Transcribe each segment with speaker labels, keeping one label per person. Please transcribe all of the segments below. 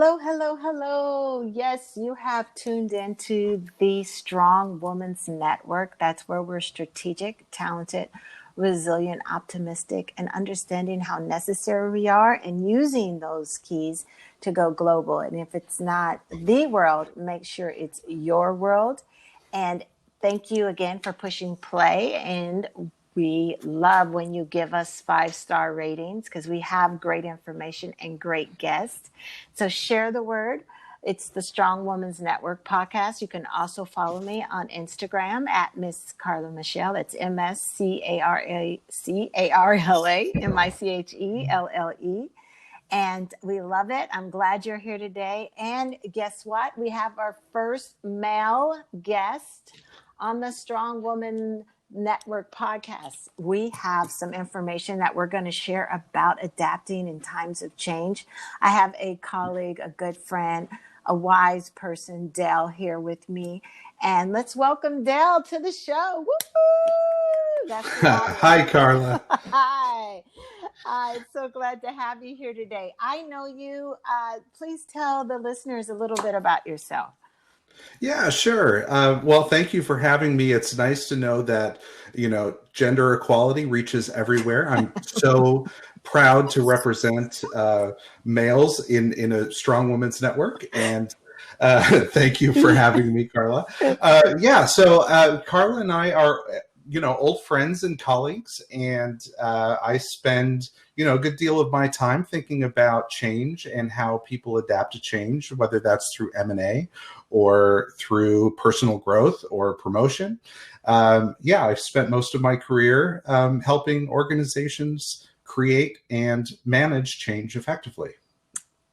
Speaker 1: Hello, hello, hello. Yes, you have tuned into the Strong Woman's Network. That's where we're strategic, talented, resilient, optimistic, and understanding how necessary we are and using those keys to go global. And if it's not the world, make sure it's your world. And thank you again for pushing play. And we love when you give us 5-star ratings because we have great information and great guests. So share the word. It's the Strong Woman's Network podcast. You can also follow me on Instagram at Miss Carla Michelle. It's MSCARLA And we love it. I'm glad you're here today. And guess what? We have our first male guest on the Strong Woman Network podcast. We have some information that we're going to share about adapting in times of change. I have a colleague, a good friend, a wise person, Dell, here with me. And let's welcome Dell to the show. Woo-hoo! That's
Speaker 2: Hi, Carla.
Speaker 1: Hi. I'm so glad to have you here today. I know you. Please tell the listeners a little bit about yourself.
Speaker 2: Yeah, sure. Well, thank you for having me. It's nice to know that, gender equality reaches everywhere. I'm so proud to represent males in a Strong Women's Network. And thank you for having me, Carla. So Carla and I are, old friends and colleagues. And I spend, a good deal of my time thinking about change and how people adapt to change, whether that's through M&A or through personal growth or promotion. I've spent most of my career helping organizations create and manage change effectively.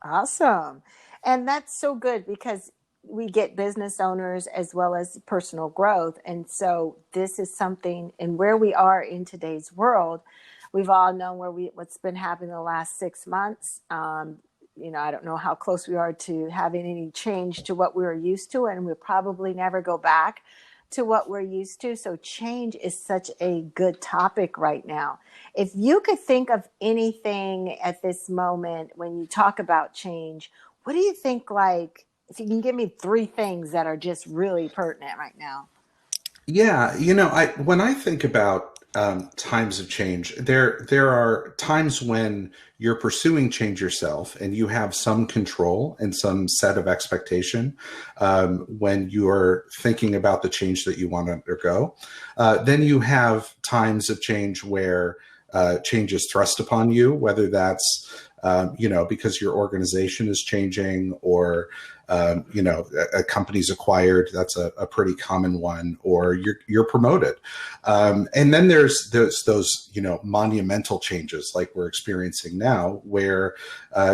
Speaker 1: Awesome. And that's so good because we get business owners as well as personal growth. And so this is something, and where we are in today's world, we've all known what's been happening the last 6 months. I don't know how close we are to having any change to what we were used to, and we'll probably never go back to what we're used to. So change is such a good topic right now. If you could think of anything at this moment when you talk about change, what do you think, if you can give me 3 things that are just really pertinent right now?
Speaker 2: Yeah, when I think about times of change, there are times when you're pursuing change yourself and you have some control and some set of expectation when you're thinking about the change that you want to undergo. Then you have times of change where change is thrust upon you, whether that's because your organization is changing or a company's acquired. That's a pretty common one, or you're promoted. And then there's those monumental changes like we're experiencing now, where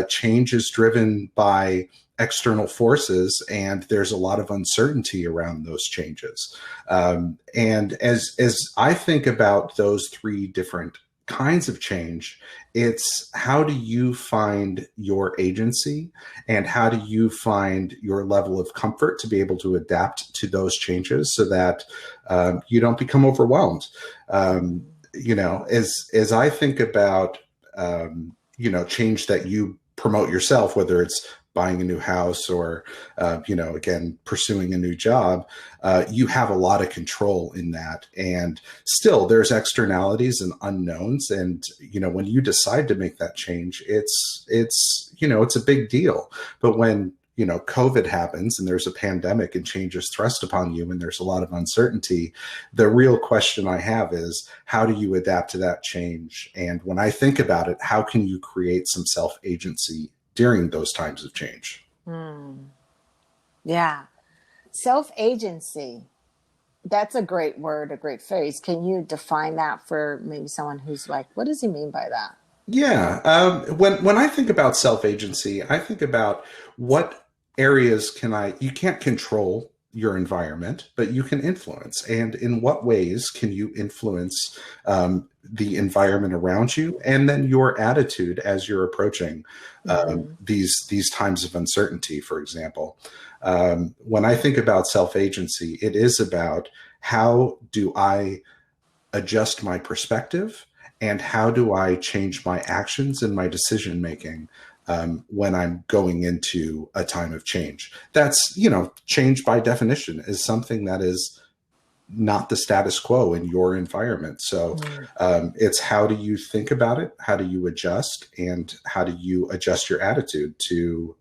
Speaker 2: change is driven by external forces, and there's a lot of uncertainty around those changes. And as I think about those 3 different kinds of change, it's how do you find your agency and how do you find your level of comfort to be able to adapt to those changes so that you don't become overwhelmed. As I think about change that you promote yourself, whether it's buying a new house or, again, pursuing a new job, you have a lot of control in that. And still there's externalities and unknowns. And, when you decide to make that change, it's a big deal. But when, COVID happens and there's a pandemic and change is thrust upon you and there's a lot of uncertainty, the real question I have is, how do you adapt to that change? And when I think about it, how can you create some self-agency during those times of change?
Speaker 1: Yeah. Self-agency. That's a great word, a great phrase. Can you define that for maybe someone who's like, what does he mean by that?
Speaker 2: Yeah. When I think about self-agency, I think about what areas you can't control your environment, but you can influence. And in what ways can you influence the environment around you, and then your attitude as you're approaching these times of uncertainty, for example. When I think about self-agency, it is about how do I adjust my perspective and how do I change my actions and my decision making when I'm going into a time of change. That's, change by definition is something that is not the status quo in your environment. So it's how do you think about it? How do you adjust? And how do you adjust your attitude to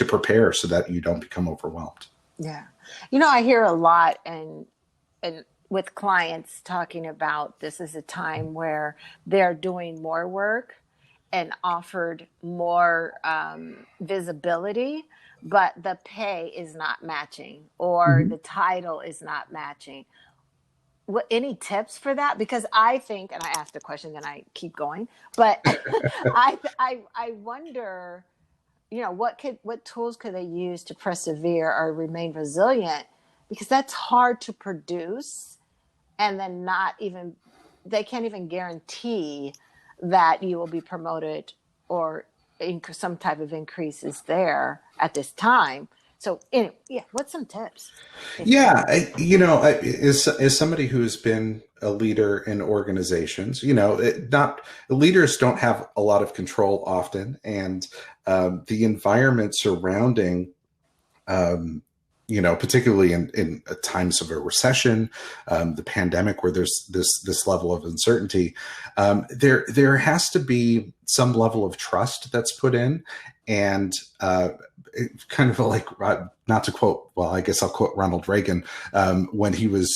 Speaker 2: prepare so that you don't become overwhelmed?
Speaker 1: Yeah. I hear a lot and with clients talking about this is a time where they're doing more work and offered more visibility, but the pay is not matching or
Speaker 2: Mm-hmm.
Speaker 1: the title is not matching. What, any tips for that? Because I think, and I asked a question, then I keep going, but I wonder, what tools could they use to persevere or remain resilient? Because that's hard to produce, and then not even, they can't even guarantee that you will be promoted or some type of increase is there at this time. So anyway, yeah, what's some tips?
Speaker 2: Yeah, as somebody who's been a leader in organizations, not leaders don't have a lot of control often, and the environment surrounding, um, particularly in times of a recession, the pandemic, where there's this level of uncertainty, there has to be some level of trust that's put in, and kind of like, not to quote, well, I guess I'll quote Ronald Reagan, when he was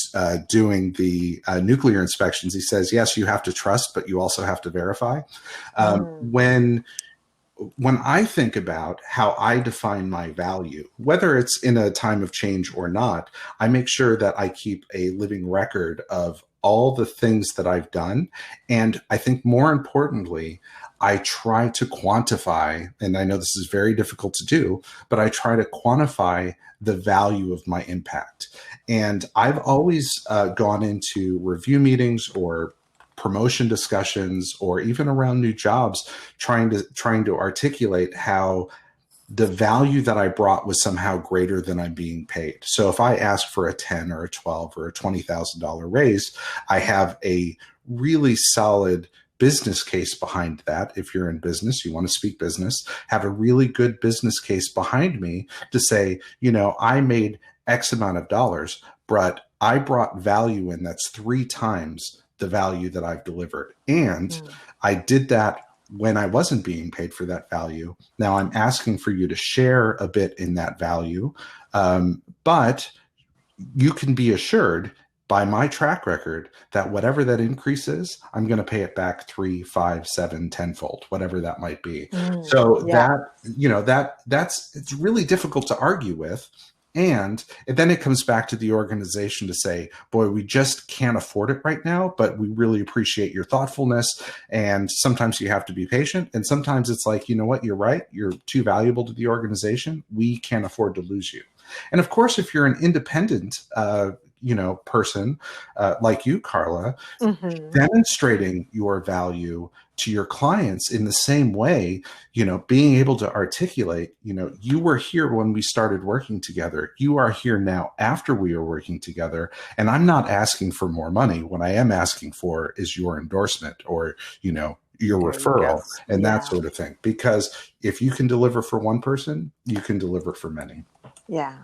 Speaker 2: doing the nuclear inspections. He says, "Yes, you have to trust, but you also have to verify."
Speaker 1: Mm,
Speaker 2: When I think about how I define my value, whether it's in a time of change or not, I make sure that I keep a living record of all the things that I've done. And I think more importantly, I try to quantify, and I know this is very difficult to do, but I try to quantify the value of my impact. And I've always gone into review meetings or promotion discussions or even around new jobs trying to articulate how the value that I brought was somehow greater than I'm being paid. So if I ask for a 10 or a 12 or a $20,000 raise, I have a really solid business case behind that. If you're in business, you want to speak business, have a really good business case behind me to say, I made X amount of dollars, but I brought value in that's 3 times the value that I've delivered. And
Speaker 1: mm,
Speaker 2: I did that when I wasn't being paid for that value. Now I'm asking for you to share a bit in that value. But you can be assured by my track record that whatever that increase is, I'm going to pay it back 3, 5, 7, tenfold, whatever that might be. So
Speaker 1: yeah.
Speaker 2: that's it's really difficult to argue with. And then it comes back to the organization to say, boy, we just can't afford it right now, but we really appreciate your thoughtfulness. And sometimes you have to be patient. And sometimes it's like, you know what, you're right. You're too valuable to the organization. We can't afford to lose you. And of course, if you're an independent, person like you, Carla,
Speaker 1: Hmm.
Speaker 2: demonstrating your value to your clients in the same way, being able to articulate, you were here when we started working together. You are here now after we are working together. And I'm not asking for more money. What I am asking for is your endorsement or, your
Speaker 1: There you go.
Speaker 2: referral and that
Speaker 1: Yeah.
Speaker 2: sort of thing. Because if you can deliver for one person, you can deliver for many.
Speaker 1: Yeah.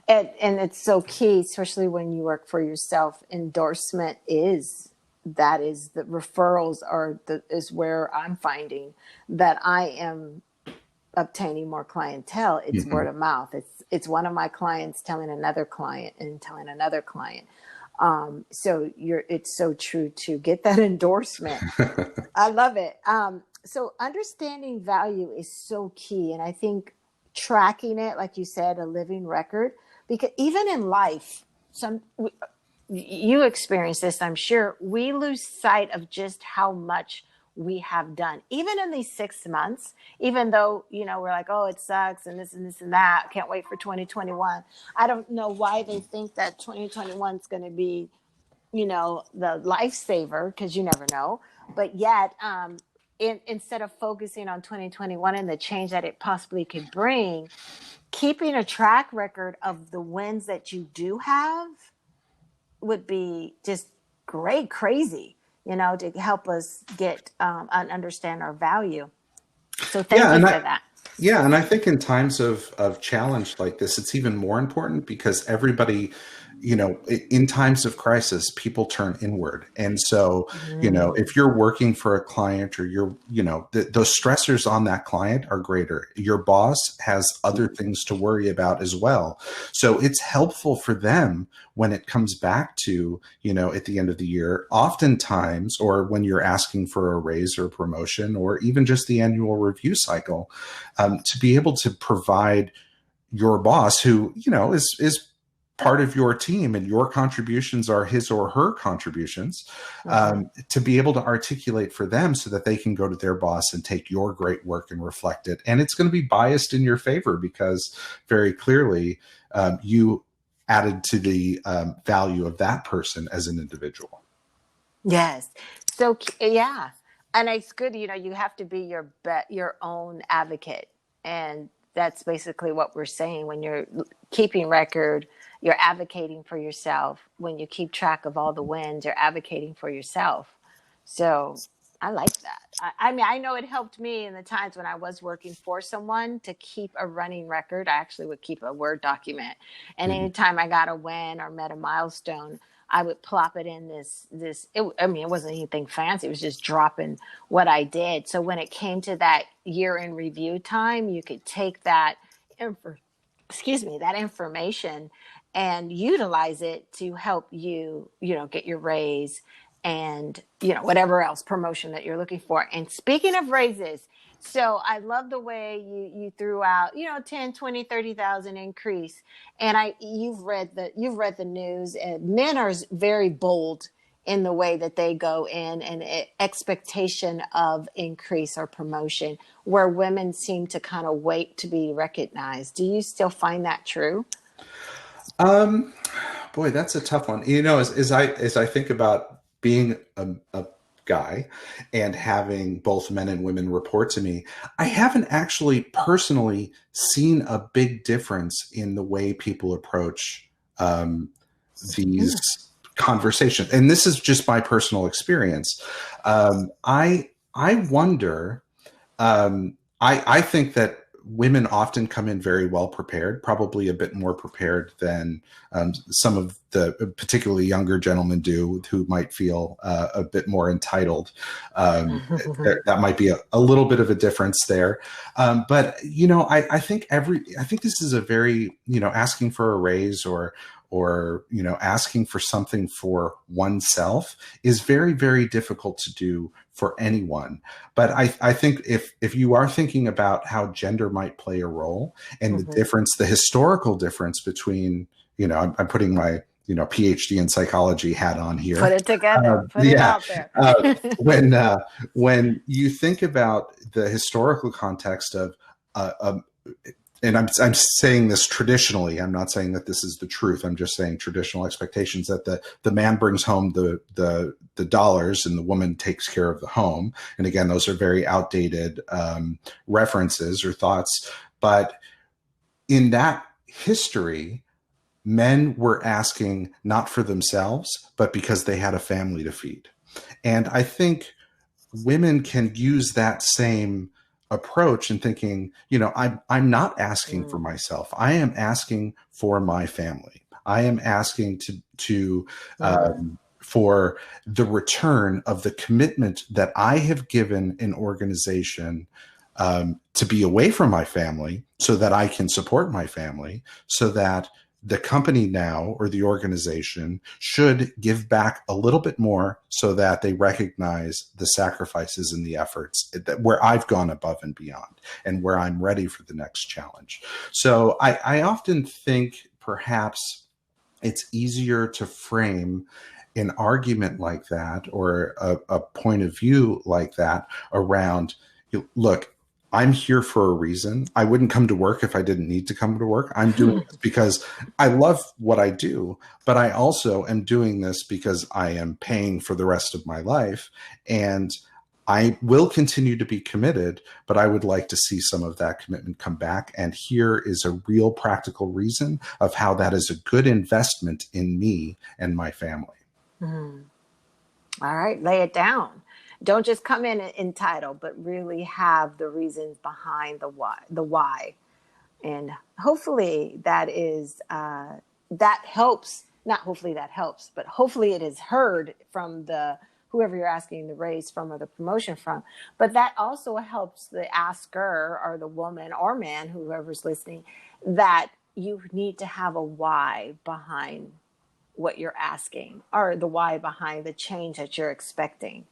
Speaker 1: And it's so key, especially when you work for yourself. Endorsement is the referrals is where I'm finding that I am obtaining more clientele. It's word
Speaker 2: Mhm.
Speaker 1: of mouth. It's one of my clients telling another client and telling another client. So it's so true to get that endorsement. I love it. So understanding value is so key. And I think tracking it, like you said, a living record, because even in life, you experience this, I'm sure, we lose sight of just how much we have done. Even in these 6 months, even though, we're like, oh, it sucks and this and that. Can't wait for 2021. I don't know why they think that 2021 is going to be, the lifesaver, because you never know. But yet, instead of focusing on 2021 and the change that it possibly could bring, keeping a track record of the wins that you do have would be just great, crazy, to help us get and understand our value. So thank
Speaker 2: Yeah,
Speaker 1: you
Speaker 2: and
Speaker 1: for that.
Speaker 2: I think in times of challenge like this, it's even more important because everybody, in times of crisis, people turn inward. And so,
Speaker 1: Mm,
Speaker 2: if you're working for a client or those stressors on that client are greater. Your boss has other things to worry about as well. So it's helpful for them when it comes back to, at the end of the year, oftentimes, or when you're asking for a raise or promotion, or even just the annual review cycle, to be able to provide your boss, who is part of your team, and your contributions are his or her contributions,
Speaker 1: hmm
Speaker 2: to be able to articulate for them so that they can go to their boss and take your great work and reflect it. And it's going to be biased in your favor because very clearly you added to the value of that person as an individual.
Speaker 1: Yes. So yeah, and it's good. You have to be your own advocate, and that's basically what we're saying. When you're keeping record, you're advocating for yourself. When you keep track of all the wins, you're advocating for yourself. So I like that. I mean, I know it helped me in the times when I was working for someone to keep a running record. I actually would keep a Word document, and
Speaker 2: Mhm.
Speaker 1: anytime I got a win or met a milestone, I would plop it in I mean, it wasn't anything fancy. It was just dropping what I did. So when it came to that year in review time, you could take info, that information and utilize it to help you, get your raise and, whatever else promotion that you're looking for. And speaking of raises, so I love the way you threw out, 10, 20, 30,000 increase. And you've read the news, and men are very bold in the way that they go in and expectation of increase or promotion, where women seem to kind of wait to be recognized. Do you still find that true?
Speaker 2: Um, Boy, that's a tough one. As I think about being a guy and having both men and women report to me, I haven't actually personally seen a big difference in the way people approach these
Speaker 1: Mm.
Speaker 2: conversations. And this is just my personal experience. I wonder. I think that women often come in very well prepared, probably a bit more prepared than some of the particularly younger gentlemen do, who might feel a bit more entitled. That might be a little bit of a difference there. But I think this is a very, asking for a raise, or asking for something for oneself, is very, very difficult to do for anyone. But I think if you are thinking about how gender might play a role, and the historical difference between, I'm putting my, PhD in psychology hat on
Speaker 1: Put
Speaker 2: here.
Speaker 1: it together. Put it
Speaker 2: Yeah.
Speaker 1: out there.
Speaker 2: Uh, when you think about the historical context of, uh, and I'm saying this traditionally. I'm not saying that this is the truth. I'm just saying traditional expectations that the man brings home the dollars and the woman takes care of the home. And again, those are very outdated references or thoughts. But in that history, men were asking not for themselves, but because they had a family to feed. And I think women can use that same approach and thinking, I'm not asking for
Speaker 1: Mm,
Speaker 2: myself. I am asking for my family. I am asking to
Speaker 1: mm,
Speaker 2: for the return of the commitment that I have given an organization, to be away from my family so that I can support my family, so that the company now, or the organization, should give back a little bit more so that they recognize the sacrifices and the efforts where I've gone above and beyond, and where I'm ready for the next challenge. So I often think perhaps it's easier to frame an argument like that, or a point of view like that, around, look, I'm here for a reason. I wouldn't come to work if I didn't need to come to work. I'm doing this because I love what I do, but I also am doing this because I am paying for the rest of my life. And I will continue to be committed, but I would like to see some of that commitment come back. And here is a real practical reason of how that is a good investment in me and my family.
Speaker 1: mm. All right, lay it down. Don't just come in entitled, but really have the reasons behind the why. And hopefully that is, that helps. Not hopefully that helps, but hopefully it is heard from the whoever you're asking the raise from or the promotion from. But that also helps the asker or the woman or man, whoever's listening, that you need to have a why behind what you're asking, or the why behind the change that you're expecting.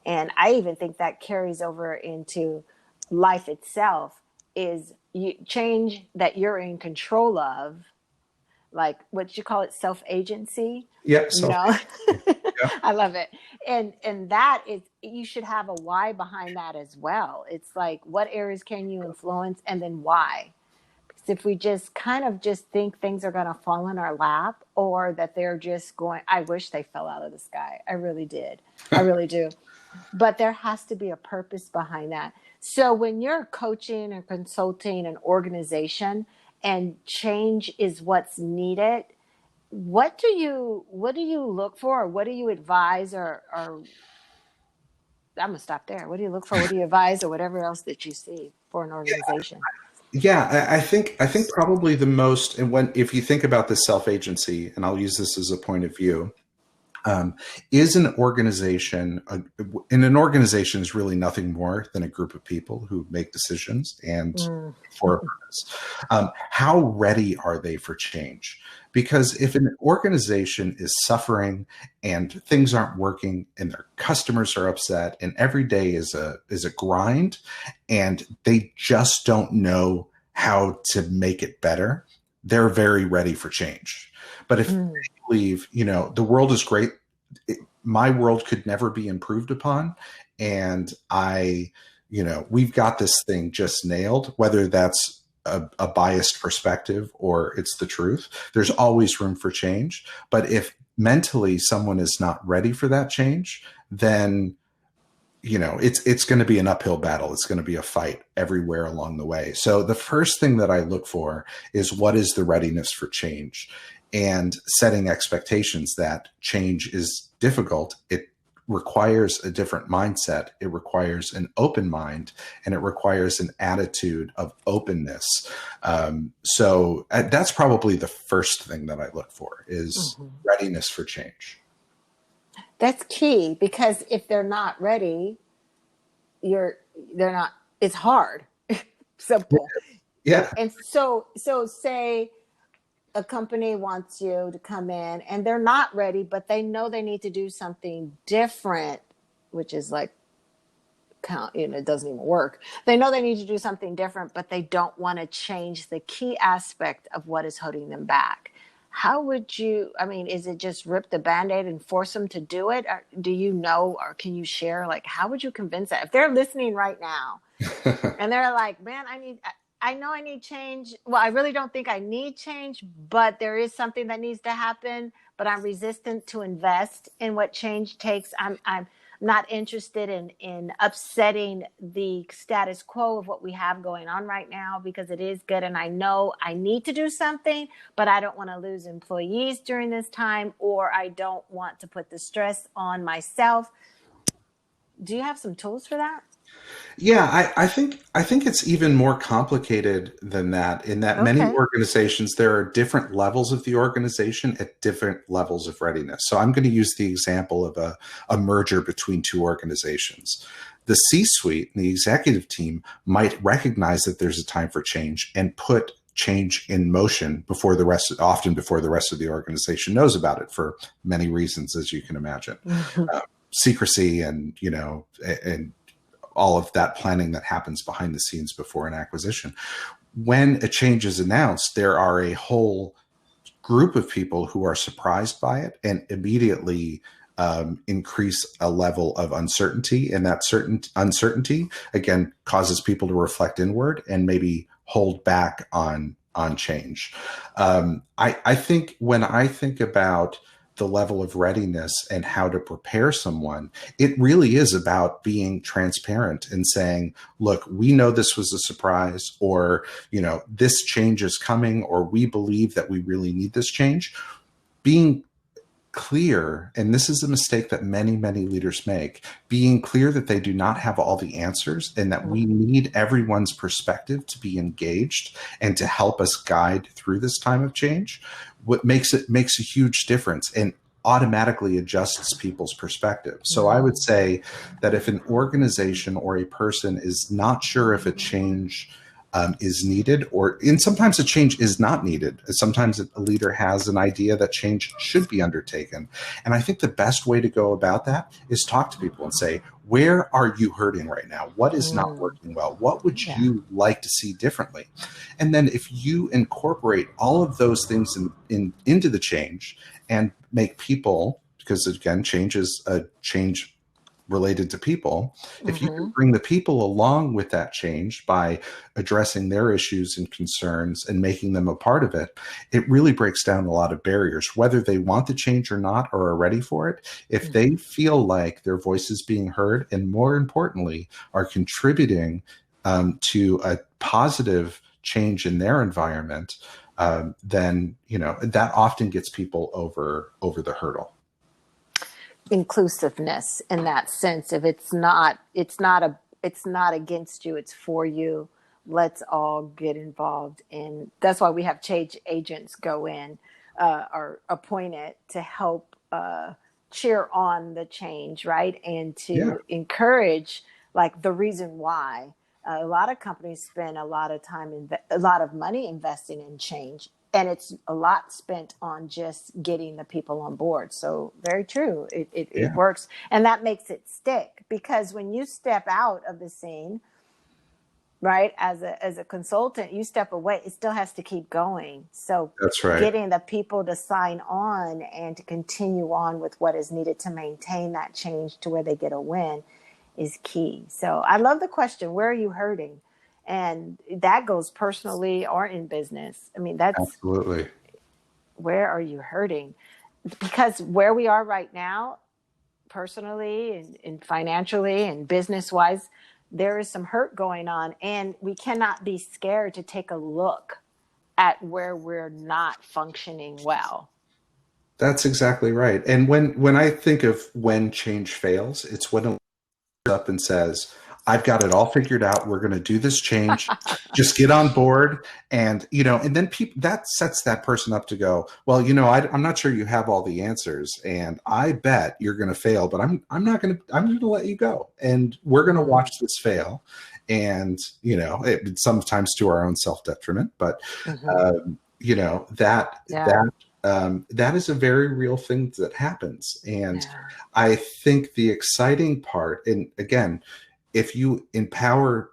Speaker 1: And I even think that carries over into life itself, is you change that you're in control of, like what you call it, self-agency,
Speaker 2: Yeah.
Speaker 1: you
Speaker 2: So
Speaker 1: know.
Speaker 2: yeah.
Speaker 1: I love it. And that is, you should have a why behind that as well. It's like, what areas can you influence, and then why? Because if we just kind of just think things are going to fall in our lap, or that they're just going, I wish they fell out of the sky. I really did. I really do. But there has to be a purpose behind that. So when you're coaching or consulting an organization and change is what's needed, what do you look for, or what do you advise, or I'm gonna stop there. What do you look for? What do you advise, or whatever else that you see for an organization?
Speaker 2: Yeah, I think probably the most, and when if you think about this self agency, and I'll use this as a point of view, um, is an organization, and an organization is really nothing more than a group of people who make decisions and
Speaker 1: Mm.
Speaker 2: for a purpose. How ready are they for change? Because if an organization is suffering and things aren't working and their customers are upset and every day is a grind and they just don't know how to make it better, they're very ready for change. But if
Speaker 1: Mm.
Speaker 2: believe, the world is great. My world could never be improved upon. And we've got this thing just nailed, whether that's a biased perspective or it's the truth. There's always room for change. But if mentally someone is not ready for that change, then it's going to be an uphill battle. It's going to be a fight everywhere along the way. So the first thing that I look for is, what is the readiness for change, and setting expectations that change is difficult. It requires a different mindset. It requires an open mind, and it requires an attitude of openness. So that's probably the first thing that I look for, is
Speaker 1: Mhm.
Speaker 2: readiness for change.
Speaker 1: That's key, because if they're not ready, they're not. It's hard. Simple.
Speaker 2: Yeah.
Speaker 1: And so say a company wants you to come in and they're not ready, but they know they need to do something different, which is like, it doesn't even work. They know they need to do something different, but they don't want to change the key aspect of what is holding them back. How would you, I mean, is it just rip the Band-Aid and force them to do it? Or do you know, or can you share, like, how would you convince that? If they're listening right now and they're like, man, I know I need change. Well, I really don't think I need change, but there is something that needs to happen, but I'm resistant to invest in what change takes. I'm not interested in upsetting the status quo of what we have going on right now, because it is good. And I know I need to do something, but I don't want to lose employees during this time, or I don't want to put the stress on myself. Do you have some tools for that?
Speaker 2: Yeah, I think it's even more complicated than that, in that many
Speaker 1: Okay.
Speaker 2: organizations, there are different levels of the organization at different levels of readiness. So I'm going to use the example of a merger between two organizations. The C-suite and the executive team might recognize that there's a time for change and put change in motion often before the rest of the organization knows about it, for many reasons, as you can imagine. Secrecy and all of that planning that happens behind the scenes before an acquisition. When a change is announced, there are a whole group of people who are surprised by it and immediately increase a level of uncertainty. And that certain uncertainty, again, causes people to reflect inward and maybe hold back on change. I think when I think about the level of readiness and how to prepare someone, it really is about being transparent and saying, look, we know this was a surprise, or, this change is coming, or we believe that we really need this change. Being clear, and this is a mistake that many, many leaders make, being clear that they do not have all the answers and that we need everyone's perspective to be engaged and to help us guide through this time of change, what makes a huge difference and automatically adjusts people's perspective. So I would say that if an organization or a person is not sure if a change is needed, sometimes a change is not needed. Sometimes a leader has an idea that change should be undertaken. And I think the best way to go about that is talk to people and say, where are you hurting right now? What is not working well? What would you like to see differently? And then if you incorporate all of those things into the change and make people, because again, change is a change related to people. If you can bring the people along with that change by addressing their issues and concerns and making them a part of it, it really breaks down a lot of barriers, whether they want the change or not, or are ready for it. If they feel like their voice is being heard, and more importantly, are contributing to a positive change in their environment, then, that often gets people over the hurdle.
Speaker 1: Inclusiveness in that sense. If it's not against you, it's for you. Let's all get involved. And that's why we have change agents go in, or appointed to help cheer on the change, right? And to encourage, like, the reason why. A lot of companies spend a lot of time, a lot of money investing in change. And it's a lot spent on just getting the people on board. So very true. It works. And that makes it stick, because when you step out of the scene, right, as a consultant, you step away, it still has to keep going. So
Speaker 2: that's right.
Speaker 1: Getting the people to sign on and to continue on with what is needed to maintain that change to where they get a win is key. So I love the question, where are you hurting? And that goes personally or in business. I mean, that's
Speaker 2: absolutely.
Speaker 1: Where are you hurting? Because where we are right now, personally and financially and business wise, there is some hurt going on, and we cannot be scared to take a look at where we're not functioning well.
Speaker 2: That's exactly right. And when I think of when change fails, it's when it up and says, I've got it all figured out. We're going to do this change. Just get on board. And, and then that sets that person up to go, well, I'm not sure you have all the answers, and I bet you're going to fail, but I'm going to let you go. And we're going to watch this fail. And, sometimes to our own self-detriment, but, that is a very real thing that happens. And I think the exciting part, and again, if you empower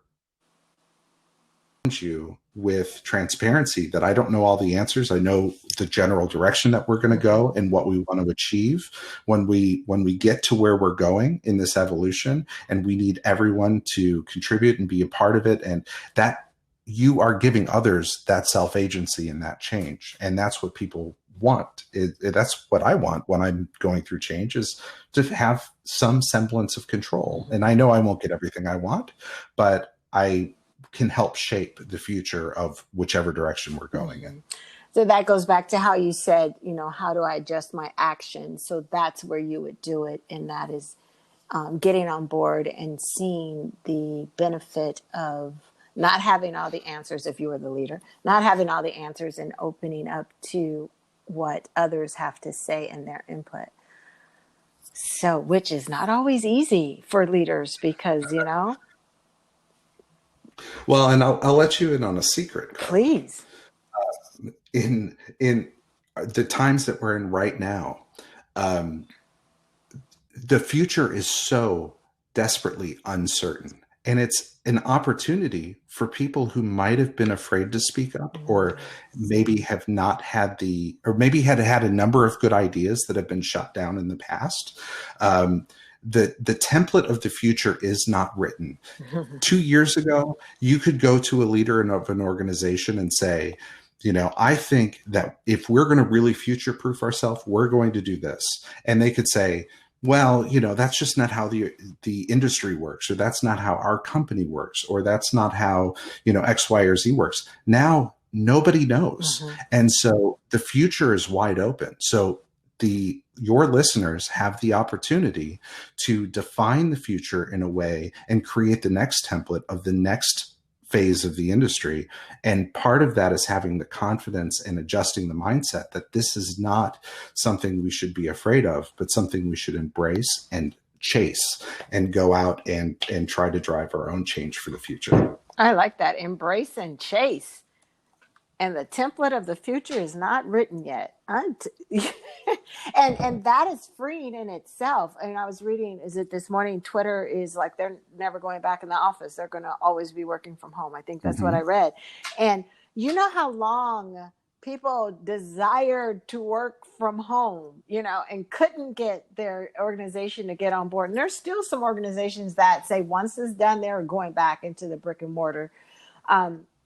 Speaker 2: you with transparency, that I don't know all the answers, I know the general direction that we're going to go and what we want to achieve when we get to where we're going in this evolution, and we need everyone to contribute and be a part of it, and that you are giving others that self-agency and that change. And that's what people want. That's what I want when I'm going through change, is to have some semblance of control. And I know I won't get everything I want, but I can help shape the future of whichever direction we're going in.
Speaker 1: So that goes back to how you said, how do I adjust my actions? So that's where you would do it. And that is getting on board and seeing the benefit of not having all the answers. If you were the leader, not having all the answers, and opening up to what others have to say and their input. So, which is not always easy for leaders, because,
Speaker 2: Well, and I'll let you in on a secret.
Speaker 1: Please.
Speaker 2: In the times that we're in right now, the future is so desperately uncertain. And it's an opportunity for people who might have been afraid to speak up, or maybe have not had maybe had a number of good ideas that have been shut down in the past. The template of the future is not written. 2 years ago, you could go to a leader of an organization and say, I think that if we're going to really future-proof ourselves, we're going to do this. And they could say, well, that's just not how the industry works, or that's not how our company works, or that's not how, X, Y, or Z works. Now, nobody knows. And so the future is wide open. So your listeners have the opportunity to define the future in a way and create the next template of the next phase of the industry. And part of that is having the confidence and adjusting the mindset that this is not something we should be afraid of, but something we should embrace and chase and go out and try to drive our own change for the future.
Speaker 1: I like that. Embrace and chase. And the template of the future is not written yet. And that is freeing in itself. And I was reading, is it this morning, Twitter is like, they're never going back in the office. They're going to always be working from home. I think that's what I read. And you know how long people desired to work from home, and couldn't get their organization to get on board. And there's still some organizations that say once it's done, they're going back into the brick and mortar.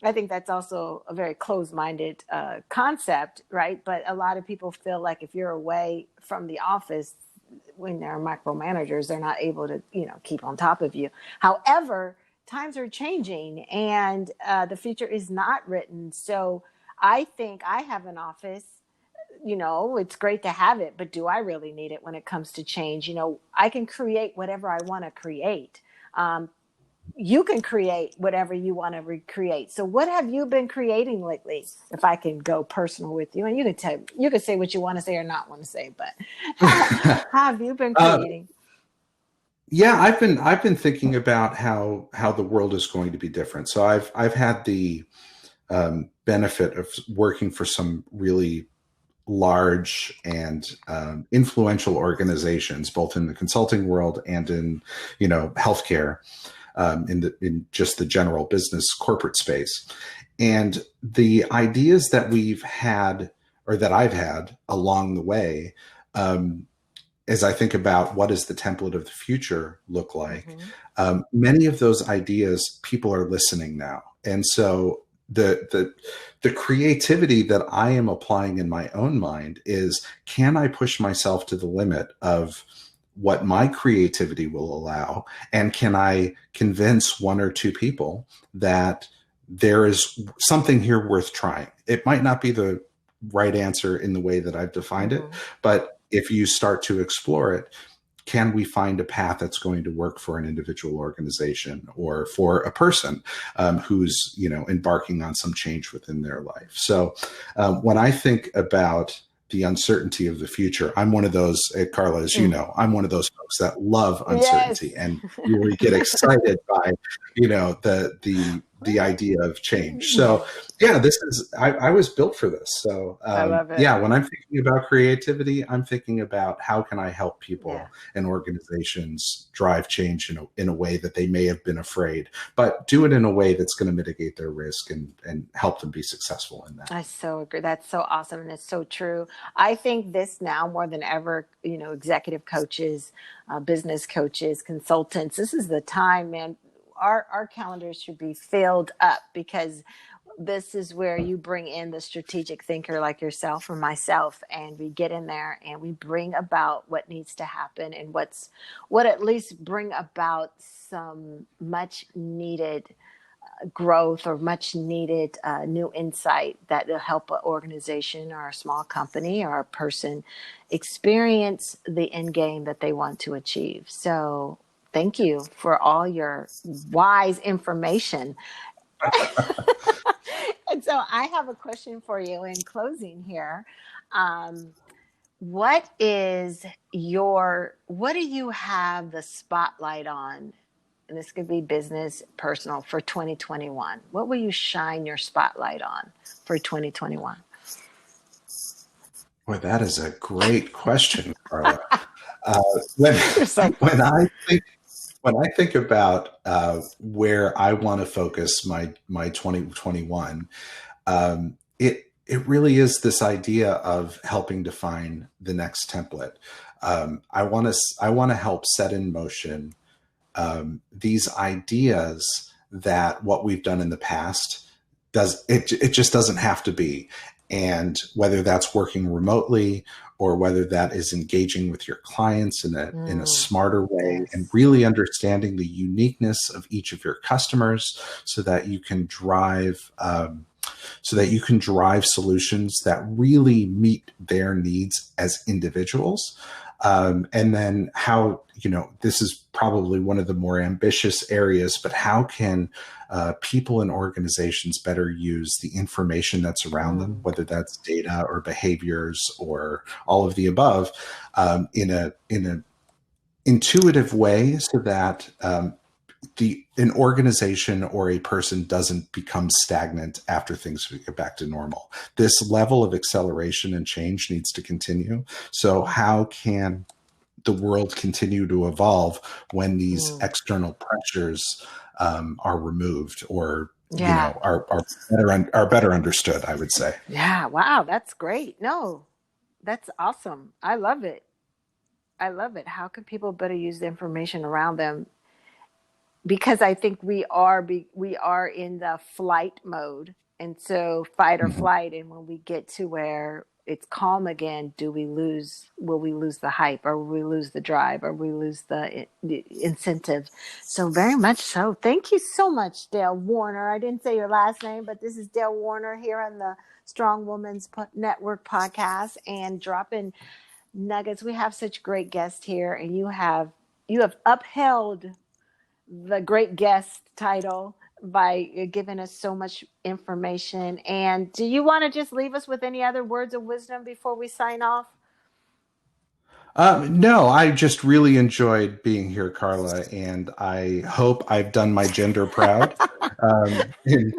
Speaker 1: I think that's also a very closed-minded concept, right? But a lot of people feel like if you're away from the office, when they're micromanagers, they're not able to, keep on top of you. However, times are changing and the future is not written. So I think I have an office, it's great to have it, but do I really need it when it comes to change? I can create whatever I want to create. You can create whatever you want to recreate. So what have you been creating lately? If I can go personal with you, and you can say what you want to say or not want to say, but how have you been creating?
Speaker 2: Yeah, I've been thinking about how the world is going to be different. So I've had the benefit of working for some really large and influential organizations, both in the consulting world and in healthcare. In just the general business corporate space. And the ideas that we've had, or that I've had along the way, as I think about what does the template of the future look like, many of those ideas, people are listening now. And so the creativity that I am applying in my own mind is, can I push myself to the limit of what my creativity will allow? And can I convince one or two people that there is something here worth trying? It might not be the right answer in the way that I've defined it, but if you start to explore it, can we find a path that's going to work for an individual organization or for a person who's, embarking on some change within their life? So when I think about the uncertainty of the future, I'm one of those, Carla, as you know, I'm one of those folks that love uncertainty and really get excited by, the idea of change. So yeah, I was built for this. So
Speaker 1: I love it.
Speaker 2: Yeah, when I'm thinking about creativity, I'm thinking about how can I help people and organizations drive change in a way that they may have been afraid, but do it in a way that's going to mitigate their risk and help them be successful in that.
Speaker 1: I so agree. That's so awesome. And it's so true. I think this now more than ever, executive coaches, business coaches, consultants, this is the time, man. Our calendars should be filled up, because this is where you bring in the strategic thinker like yourself or myself, and we get in there and we bring about what needs to happen and what at least bring about some much needed growth or much needed new insight that will help an organization or a small company or a person experience the end game that they want to achieve. So thank you for all your wise information. And so I have a question for you in closing here. What do you have the spotlight on? And this could be business, personal, for 2021. What will you shine your spotlight on for 2021?
Speaker 2: Boy, that is a great question, Carla. When I think about where I want to focus my 2021, it really is this idea of helping define the next template. I want to help set in motion these ideas that what we've done in the past it just doesn't have to be. And whether that's working remotely or whether that is engaging with your clients in a smarter way, and really understanding the uniqueness of each of your customers so that you can drive so that you can drive solutions that really meet their needs as individuals. And then how, this is probably one of the more ambitious areas, but how can people and organizations better use the information that's around them, whether that's data or behaviors or all of the above, in a intuitive way, so that an organization or a person doesn't become stagnant after things get back to normal. This level of acceleration and change needs to continue. So how can the world continue to evolve when these external pressures are removed, or
Speaker 1: Yeah.
Speaker 2: are better understood, I would say.
Speaker 1: Yeah. Wow. That's great. No, that's awesome. I love it. I love it. How can people better use the information around them? Because I think we are in the flight mode, and so fight or
Speaker 2: Mhm.
Speaker 1: flight. And when we get to where it's calm again, will we lose the hype, or will we lose the drive, or will we lose the incentive? So very much so. Thank you so much, Dale Warner. I didn't say your last name, but this is Dale Warner here on the Strong Women's Network podcast, and dropping nuggets. We have such great guests here, and you have upheld the great guest title by giving us so much information. And do you want to just leave us with any other words of wisdom before we sign off?
Speaker 2: No, I just really enjoyed being here, Carla, and I hope I've done my gender proud in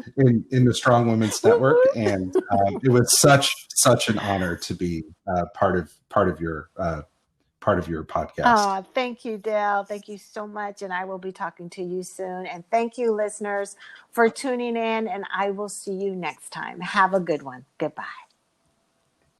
Speaker 2: the Strong Women's Network. And it was such an honor to be part of your podcast.
Speaker 1: Thank you, Dale. Thank you so much. And I will be talking to you soon. And thank you, listeners, for tuning in. And I will see you next time. Have a good one. Goodbye.